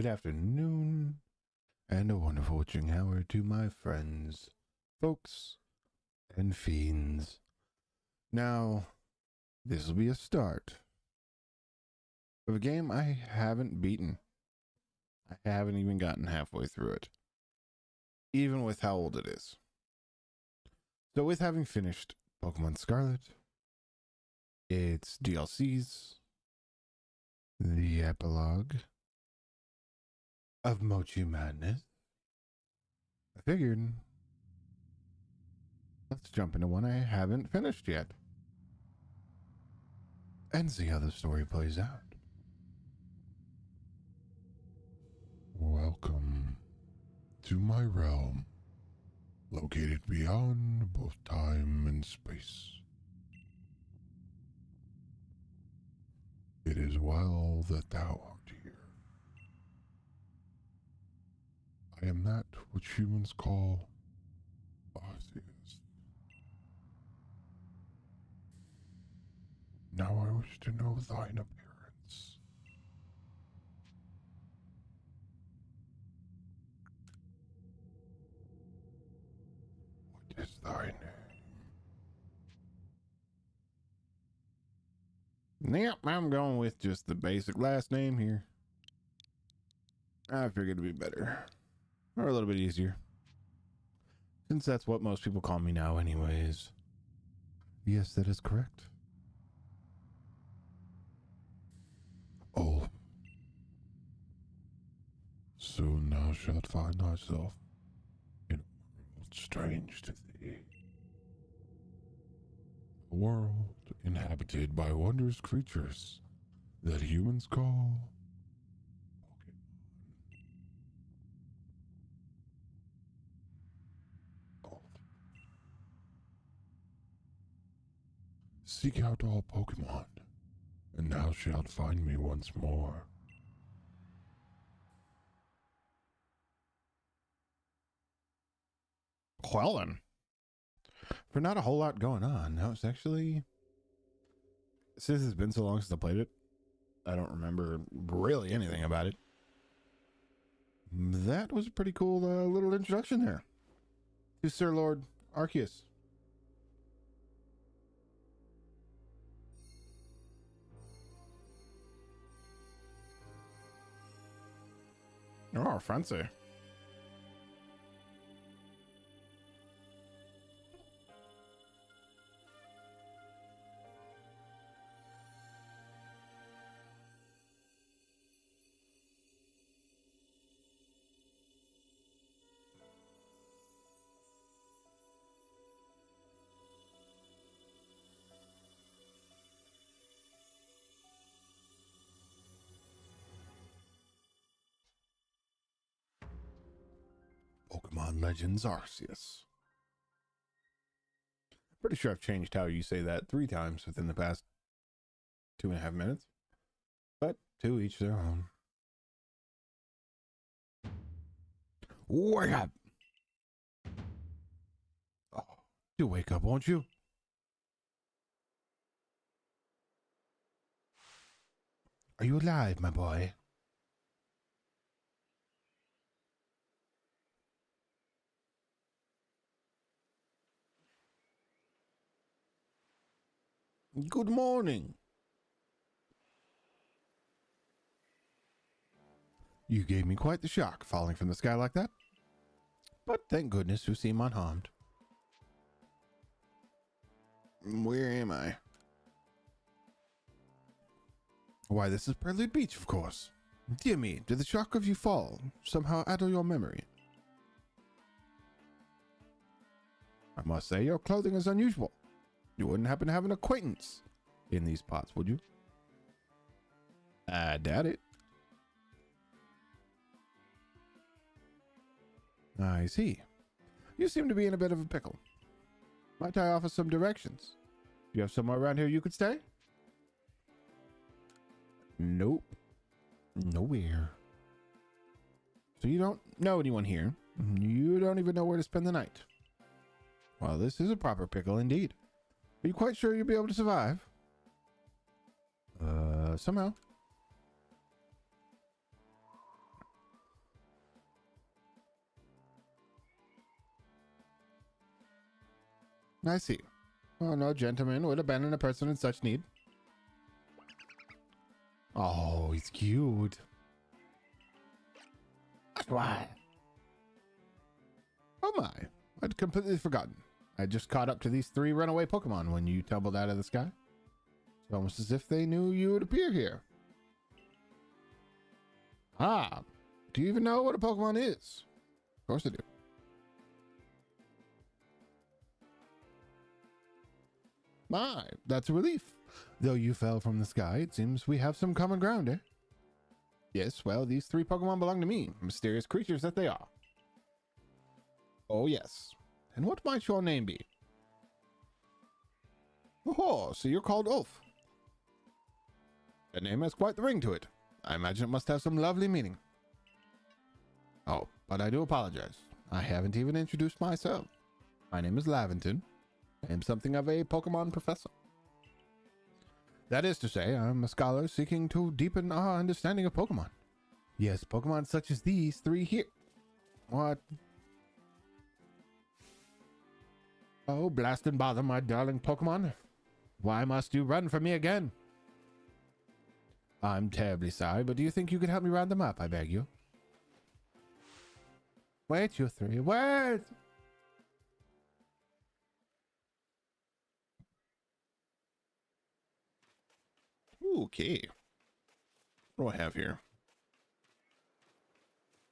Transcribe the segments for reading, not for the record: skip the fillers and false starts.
good afternoon, and a wonderful witching hour to my friends, folks, and fiends. Now, this will be a start of a game I haven't beaten. I haven't even gotten halfway through it, even with how old it is. So with having finished Pokemon Scarlet, its DLCs, the epilogue of Mochi Madness, I figured let's jump into one I haven't finished yet and see how the story plays out. Welcome to my realm, located beyond both time and space. It is well that thou art here. I am that which humans call Arceus. Now I wish to know thine appearance. What is thy name? Yep, I'm going with just the basic last name here. I figured it'd be better. Or a little bit easier. Since that's what most people call me now anyways. Yes, that is correct. Oh. Soon thou shalt find thyself in a world strange to thee. A world inhabited by wondrous creatures that humans call Pokemon. Seek out all Pokemon, and thou shalt find me once more. Well then, for not a whole lot going on, now it's actually, since it's been so long since I played it, I don't remember really anything about it. That was a pretty cool little introduction there to Sir Lord Arceus. Oh, fancy. Pokémon Legends Arceus. Pretty sure I've changed how you say that 3 times within the past 2.5 minutes. But to each their own. Wake up! Oh, you'll wake up, won't you? Are you alive, my boy? Good morning. You gave me quite the shock falling from the sky like that. But thank goodness you seem unharmed. Where am I? Why, this is Prelude Beach, of course. Dear me, did the shock of you fall somehow addle your memory? I must say, your clothing is unusual. You wouldn't happen to have an acquaintance in these parts, would you? I doubt it. I see. You seem to be in a bit of a pickle. Might I offer some directions? Do you have somewhere around here you could stay? Nope. Nowhere. So you don't know anyone here. You don't even know where to spend the night. Well, this is a proper pickle indeed. Are you quite sure you'll be able to survive? Somehow. I see. Oh, no gentleman would abandon a person in such need. Oh, he's cute. That's why. Oh my, I'd completely forgotten. I just caught up to these 3 runaway Pokemon when you tumbled out of the sky. It's almost as if they knew you would appear here. Ah, do you even know what a Pokemon is? Of course I do. My, that's a relief. Though you fell from the sky, it seems we have some common ground, eh? Yes, well, these 3 Pokemon belong to me, mysterious creatures that they are. Oh, yes. And what might your name be? Oh, so you're called Ulf. That name has quite the ring to it. I imagine it must have some lovely meaning. Oh, but I do apologize. I haven't even introduced myself. My name is Laventon. I am something of a Pokemon professor. That is to say, I'm a scholar seeking to deepen our understanding of Pokemon. Yes, Pokemon such as these 3 here. What? Oh, blast and bother, my darling Pokemon. Why must you run from me again? I'm terribly sorry, but do you think you could help me round them up, I beg you? Wait, you 3. Wait! Okay. What do I have here?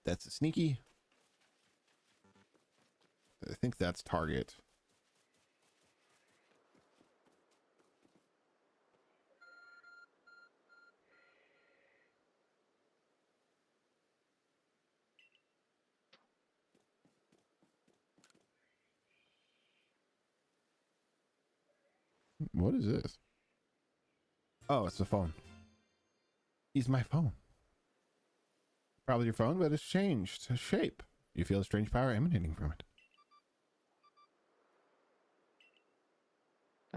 That's a sneaky. I think that's target. What is this? Oh, it's the phone. He's my phone. Probably your phone, but it's changed shape. You feel a strange power emanating from it.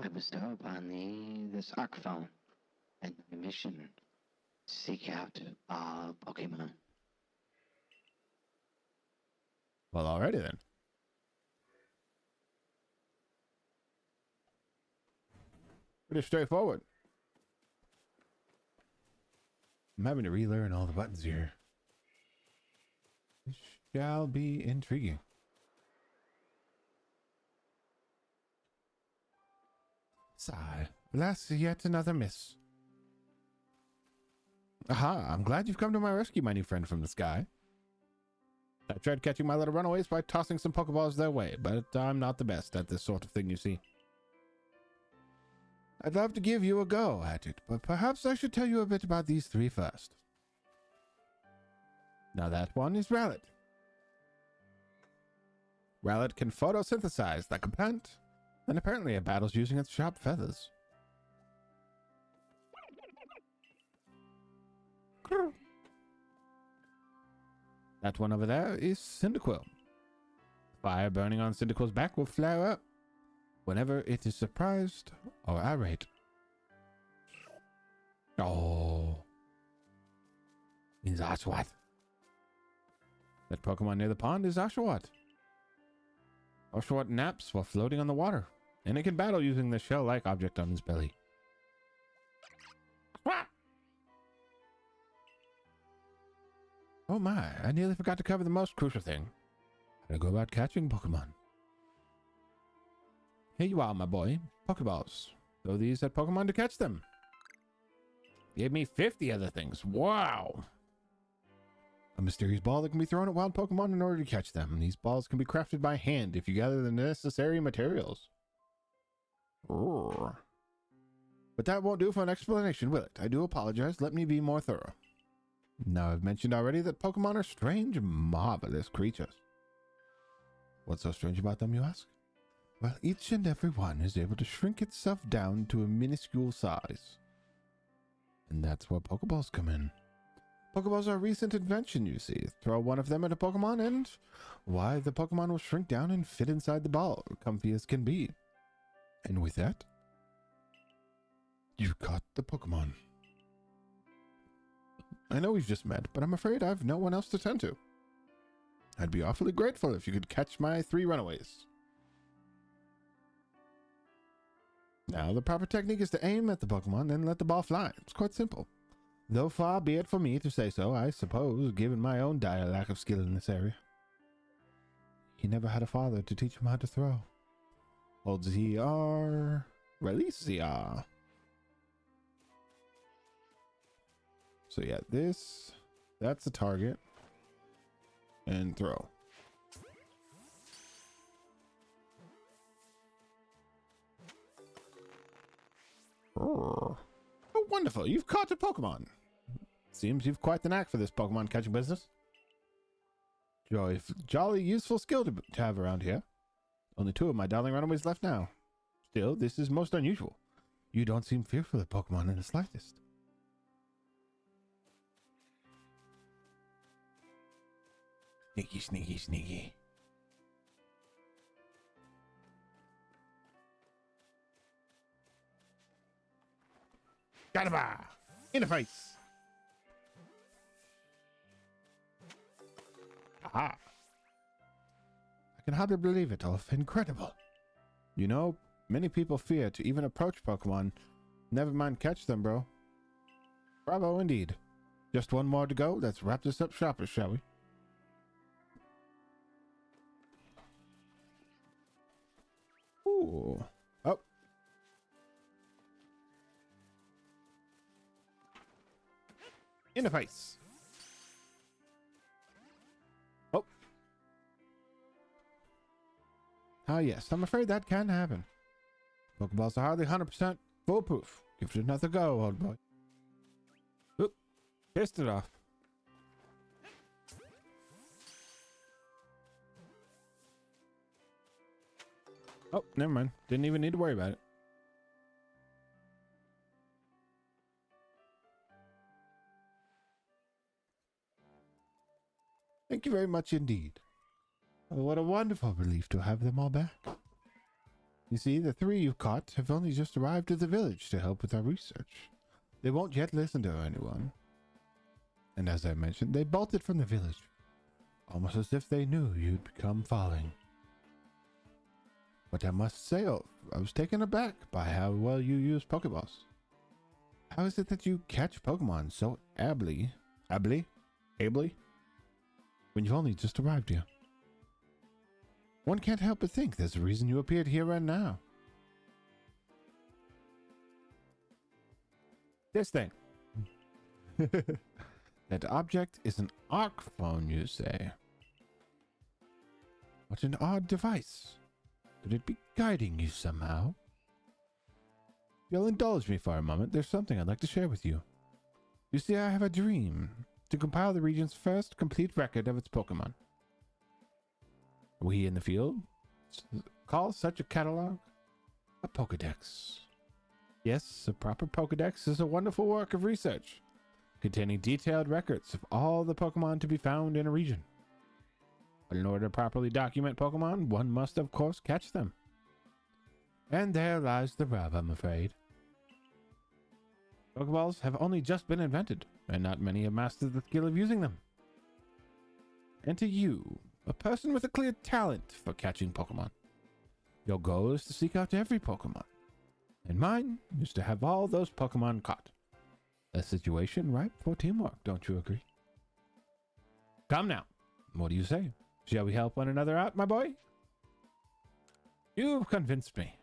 I bestow upon thee this arc phone, and my mission: seek out all Pokemon. Well, alrighty then. Pretty straightforward. I'm having to relearn all the buttons here. This shall be intriguing. Sigh. Alas, yet another miss. Aha, I'm glad you've come to my rescue, my new friend from the sky. I tried catching my little runaways by tossing some Pokeballs their way, but I'm not the best at this sort of thing, you see. I'd love to give you a go at it, but perhaps I should tell you a bit about these 3 first. Now that one is Rowlet. Rowlet can photosynthesize like a plant, and apparently it battles using its sharp feathers. That one over there is Cyndaquil. Fire burning on Cyndaquil's back will flare up whenever it is surprised or irate. Oh. Means Oshawott. That Pokemon near the pond is Oshawott. Oshawott naps while floating on the water, and it can battle using the shell-like object on its belly. Oh my, I nearly forgot to cover the most crucial thing. How to go about catching Pokemon. Here you are, my boy. Poké Balls. Throw these at Pokemon to catch them. Gave me 50 other things. Wow. A mysterious ball that can be thrown at wild Pokemon in order to catch them. These balls can be crafted by hand if you gather the necessary materials. Roar. But that won't do for an explanation, will it? I do apologize. Let me be more thorough. Now, I've mentioned already that Pokemon are strange, marvelous creatures. What's so strange about them, you ask? Well, each and every one is able to shrink itself down to a minuscule size. And that's where Pokeballs come in. Pokeballs are a recent invention, you see. Throw one of them at a Pokemon and, why, the Pokemon will shrink down and fit inside the ball, comfy as can be. And with that, you've caught the Pokemon. I know we've just met, but I'm afraid I've no one else to tend to. I'd be awfully grateful if you could catch my 3 runaways. Now, the proper technique is to aim at the Pokemon, then let the ball fly. It's quite simple. Though far be it for me to say so, I suppose, given my own dire lack of skill in this area. He never had a father to teach him how to throw. Hold ZR, release ZR. So yeah, that's the target. And throw. Oh, wonderful. You've caught a Pokemon. Seems you've quite the knack for this Pokemon catching business. Jolly useful skill to have around here. Only 2 of my darling runaways left now. Still, this is most unusual. You don't seem fearful of Pokemon in the slightest. Sneaky, sneaky, sneaky. Got in the face. Aha. I can hardly believe it, Ulf. Incredible. You know, many people fear to even approach Pokemon. Never mind catch them, bro. Bravo indeed. Just one more to go. Let's wrap this up sharper, shall we? Ooh. Oh. In the face. Oh. Ah, yes. I'm afraid that can happen. Pokeballs are hardly 100% foolproof. Give it another go, old boy. Oop. Pissed it off. Oh, never mind. Didn't even need to worry about it. Thank you very much indeed. Oh, what a wonderful relief to have them all back. You see, the 3 you've caught have only just arrived at the village to help with our research. They won't yet listen to anyone. And as I mentioned, they bolted from the village, almost as if they knew you'd become falling. But I must say, Ulf, I was taken aback by how well you use Pokeballs. How is it that you catch Pokemon so ably, when you've only just arrived here? One can't help but think there's a reason you appeared here right now. This thing. That object is an arc phone, you say? What an odd device. Could it be guiding you somehow? If you'll indulge me for a moment, there's something I'd like to share with you. You see, I have a dream to compile the region's first complete record of its Pokemon. We in the field call such a catalog a Pokédex. Yes, a proper Pokédex is a wonderful work of research, containing detailed records of all the Pokemon to be found in a region. But in order to properly document Pokemon, one must, of course, catch them. And there lies the rub, I'm afraid. Pokeballs have only just been invented, and not many have mastered the skill of using them. And to you, a person with a clear talent for catching Pokemon, your goal is to seek out every Pokemon. And mine is to have all those Pokemon caught. A situation ripe for teamwork, don't you agree? Come now, what do you say? Shall we help one another out, my boy? You've convinced me.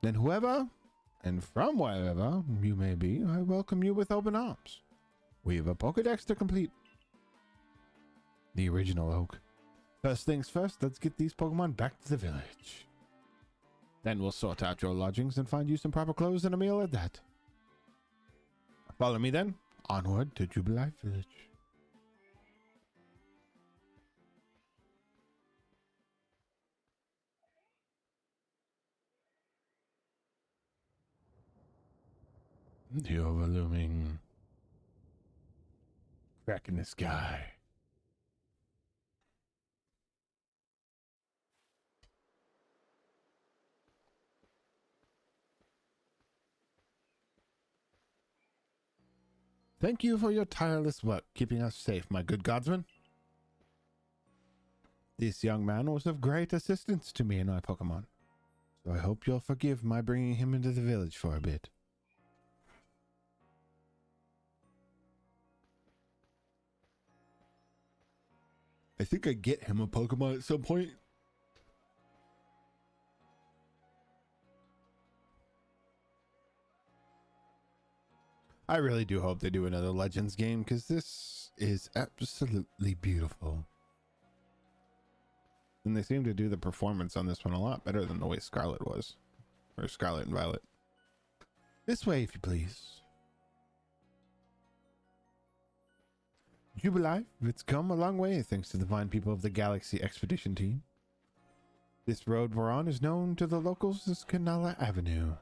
Then whoever, and from wherever you may be, I welcome you with open arms. We have a Pokédex to complete. The original Oak. First things first, let's get these Pokemon back to the village. Then we'll sort out your lodgings and find you some proper clothes and a meal at that. Follow me then. Onward to Jubilife Village. The overlooming crack in the sky. Thank you for your tireless work keeping us safe, my good godsman. This young man was of great assistance to me and my Pokemon, so I hope you'll forgive my bringing him into the village for a bit. I think I get him a Pokemon at some point. I really do hope they do another Legends game, because this is absolutely beautiful. And they seem to do the performance on this one a lot better than the way Scarlet was. Or Scarlet and Violet. This way, if you please. Jubilife, it's come a long way thanks to the fine people of the Galaxy Expedition team. This road we're on is known to the locals as Canala Avenue.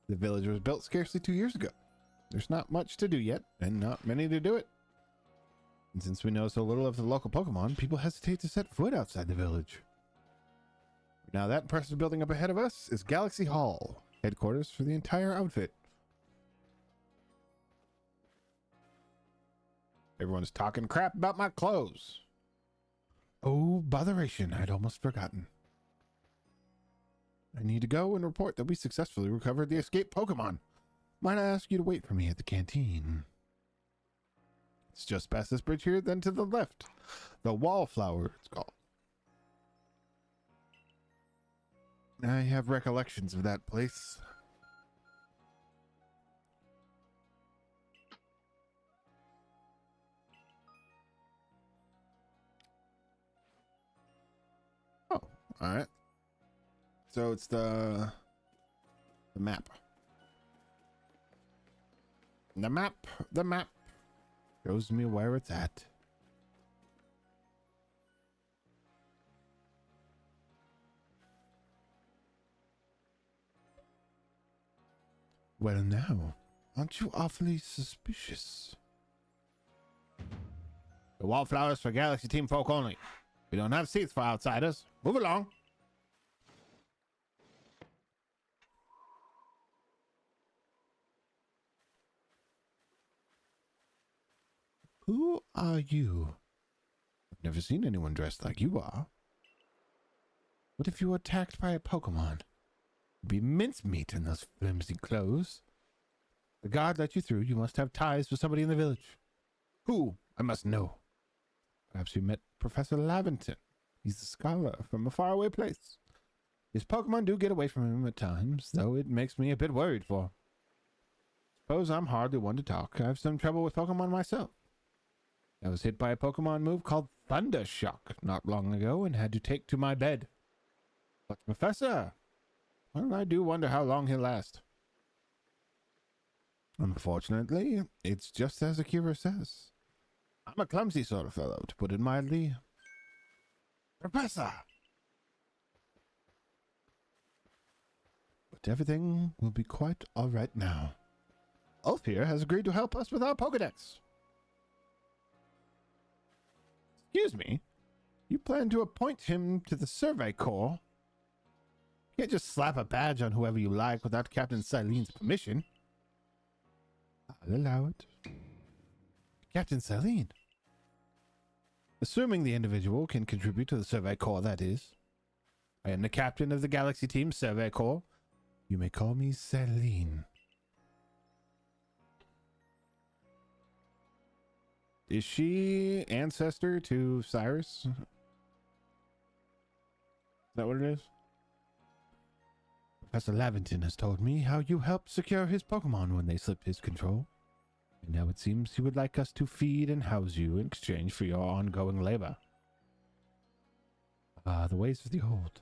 The village was built scarcely 2 years ago. There's not much to do yet, and not many to do it. And since we know so little of the local Pokemon, people hesitate to set foot outside the village. Now that impressive building up ahead of us is Galaxy Hall, headquarters for the entire outfit. Everyone's talking crap about my clothes. Oh, botheration, I'd almost forgotten. I need to go and report that we successfully recovered the escaped Pokemon. Might I ask you to wait for me at the canteen? It's just past this bridge here, then to the left. The Wallflower, it's called. I have recollections of that place. Oh, all right. So it's the map. The map shows me where it's at. Well now, aren't you awfully suspicious? The Wallflowers for Galaxy Team folk only. We don't have seats for outsiders. Move along. Who are you? I've never seen anyone dressed like you are. What if you were attacked by a Pokemon? It'd be mincemeat in those flimsy clothes. The guard let you through. You must have ties with somebody in the village. Who? I must know. Perhaps you met Professor Lavington. He's a scholar from a faraway place. His Pokemon do get away from him at times, though it makes me a bit worried for him. Suppose I'm hardly one to talk. I have some trouble with Pokemon myself. I was hit by a Pokemon move called Thunder Shock not long ago and had to take to my bed. But Professor, well, I do wonder how long he'll last. Unfortunately, it's just as Akira says. I'm a clumsy sort of fellow, to put it mildly. Professor! But everything will be quite all right now. Ulf here has agreed to help us with our Pokédex. Excuse me? You plan to appoint him to the Survey Corps? You can't just slap a badge on whoever you like without Captain Silene's permission. I'll allow it. Captain Silene. Assuming the individual can contribute to the Survey Corps, that is. I am the captain of the Galaxy Team Survey Corps. You may call me Silene. Is she ancestor to Cyrus? Is that what it is? Professor Lavington has told me how you helped secure his Pokemon when they slipped his control. And now it seems he would like us to feed and house you in exchange for your ongoing labor. Ah, the ways of the old.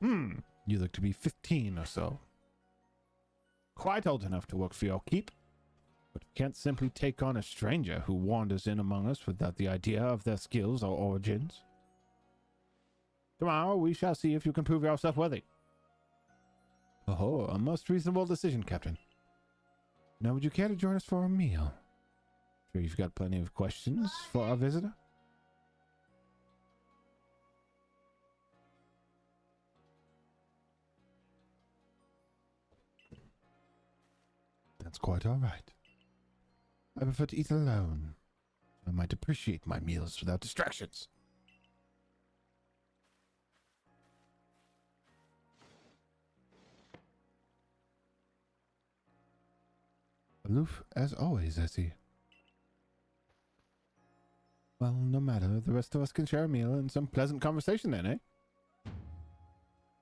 You look to be 15 or so. Quite old enough to work for your keep. But we can't simply take on a stranger who wanders in among us without the idea of their skills or origins. Tomorrow we shall see if you can prove yourself worthy. Oh, a most reasonable decision, Captain. Now, would you care to join us for a meal? Sure you've got plenty of questions for our visitor? That's quite all right. I prefer to eat alone. I might appreciate my meals without distractions. Aloof as always, I see. Well, no matter. The rest of us can share a meal and some pleasant conversation then, eh?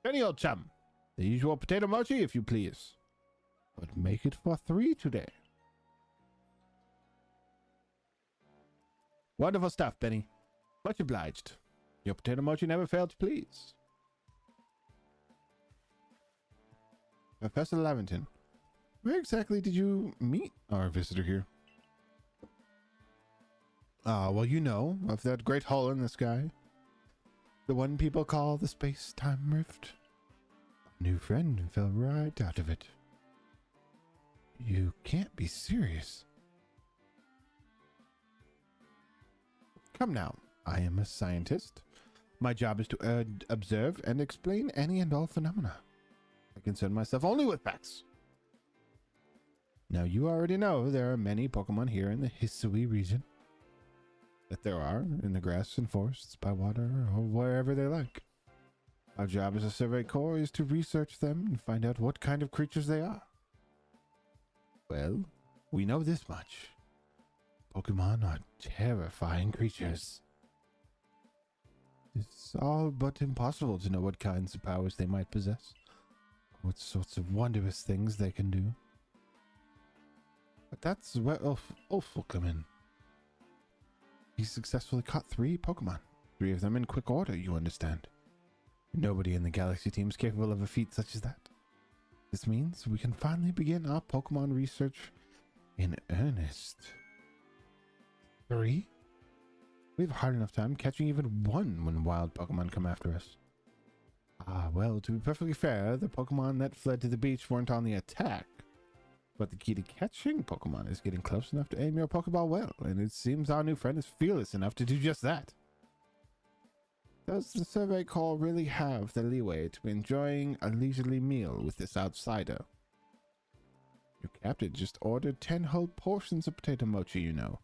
Any old chum. The usual potato mochi, if you please. But make it for 3 today. Wonderful stuff, Benny. Much obliged. Your potato mochi never failed to please. Professor Lavington, where exactly did you meet our visitor here? Well, you know, of that great hole in the sky. The one people call the space-time rift. A new friend fell right out of it. You can't be serious. Come now, I am a scientist. My job is to observe and explain any and all phenomena. I concern myself only with facts. Now, you already know there are many Pokemon here in the Hisui region. That there are in the grass and forests, by water, or wherever they like. Our job as a Survey Corps is to research them and find out what kind of creatures they are. Well, we know this much. Pokemon are terrifying creatures. It's all but impossible to know what kinds of powers they might possess. What sorts of wondrous things they can do. But that's where Ulf will come in. He successfully caught 3 Pokemon. 3 of them in quick order, you understand. Nobody in the Galaxy team is capable of a feat such as that. This means we can finally begin our Pokemon research in earnest. 3? We have a hard enough time catching even 1 when wild Pokemon come after us. Well, to be perfectly fair, the Pokemon that fled to the beach weren't on the attack. But the key to catching Pokemon is getting close enough to aim your Pokeball well, and it seems our new friend is fearless enough to do just that. Does the Survey Corps really have the leeway to be enjoying a leisurely meal with this outsider? Your captain just ordered 10 whole portions of potato mochi, you know.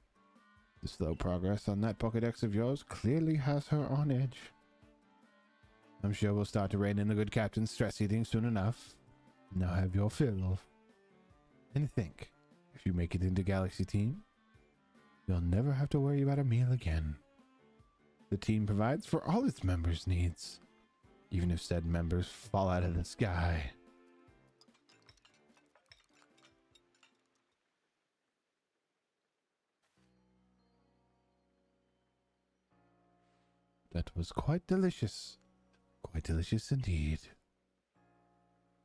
The slow progress on that Pokédex of yours clearly has her on edge. I'm sure we'll start to rein in the good captain's stress eating soon enough. Now have your fill of. And think, if you make it into Galaxy Team, you'll never have to worry about a meal again. The team provides for all its members' needs, even if said members fall out of the sky. That was quite delicious. Quite delicious indeed.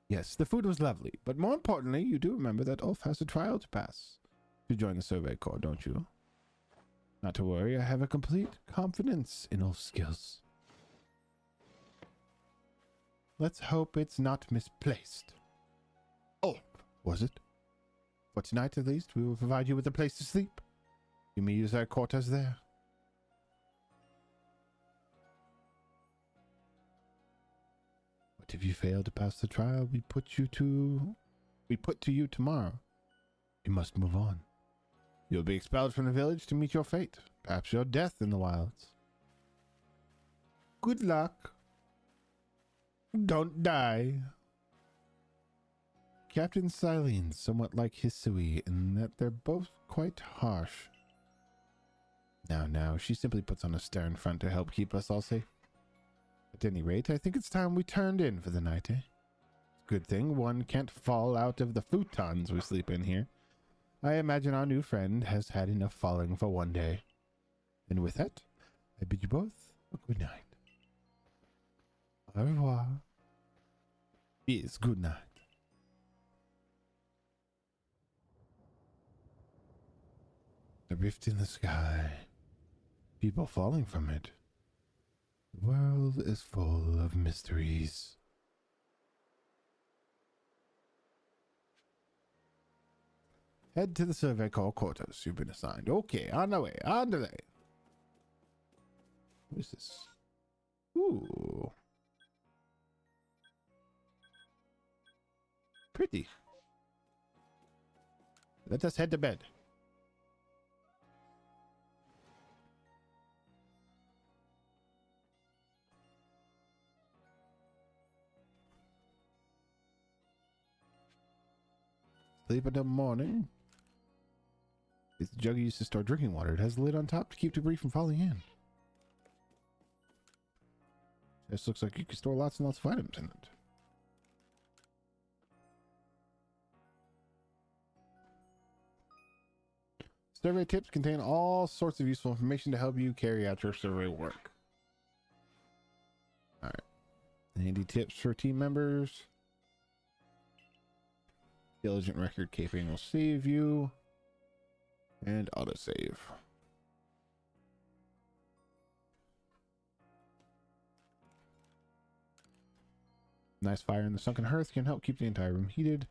Yes, the food was lovely, but more importantly, you do remember that Ulf has a trial to pass to join the Survey Corps, don't you? Not to worry, I have a complete confidence in Ulf's skills. Let's hope it's not misplaced. Oh, was it? For tonight, at least, we will provide you with a place to sleep. You may use our quarters there. But if you fail to pass the trial we put to you tomorrow, you must move on. You'll be expelled from the village to meet your fate, perhaps your death in the wilds. Good luck. Don't die. Captain Silene's somewhat like Hisui in that they're both quite harsh. Now, she simply puts on a stern front to help keep us all safe. At any rate, I think it's time we turned in for the night, eh? Good thing one can't fall out of the futons we sleep in here. I imagine our new friend has had enough falling for one day. And with that, I bid you both a good night. Au revoir. Yes, good night. A rift in the sky. People falling from it. The world is full of mysteries. Head to the Survey Corps quarters you've been assigned. Okay, on the way, on the way. What is this? Ooh. Pretty. Let us head to bed. Sleep until morning. It's a jug used to store drinking water. It has a lid on top to keep debris from falling in. This looks like you can store lots and lots of items in it. Survey tips contain all sorts of useful information to help you carry out your survey work. Alright. Handy tips for team members. Diligent record keeping will save you. And autosave. Nice fire in the sunken hearth can help keep the entire room heated.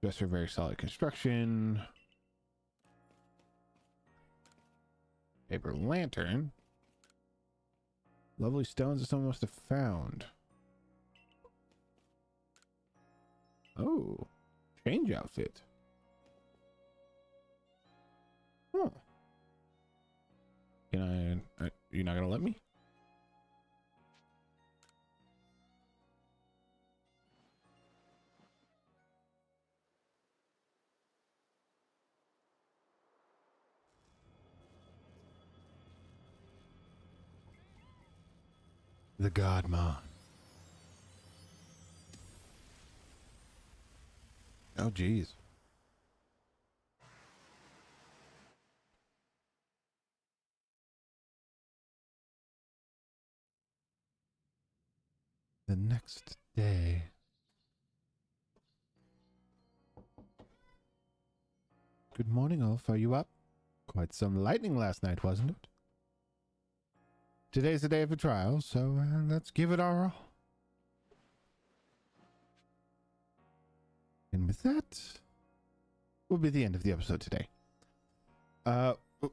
Just for very solid construction. Paper lantern. Lovely stones that someone must have found. Oh, change outfit. Huh. Can I you're not gonna let me? The Godmon. Oh, geez. The next day. Good morning, Ulf. Are you up? Quite some lightning last night, wasn't it? Today's the day of the trial, so let's give it our all. And with that, will be the end of the episode today. What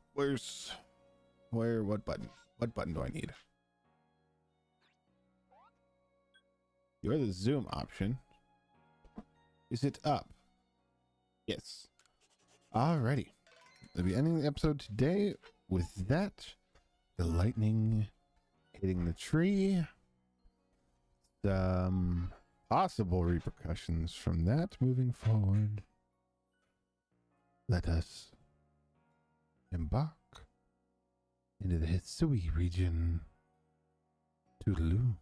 button? What button do I need? You're the zoom option. Is it up? Yes. Alrighty. We'll be ending the episode today with that. The lightning hitting the tree. Some possible repercussions from that moving forward. Let us embark into the Hisui region. Toodaloo.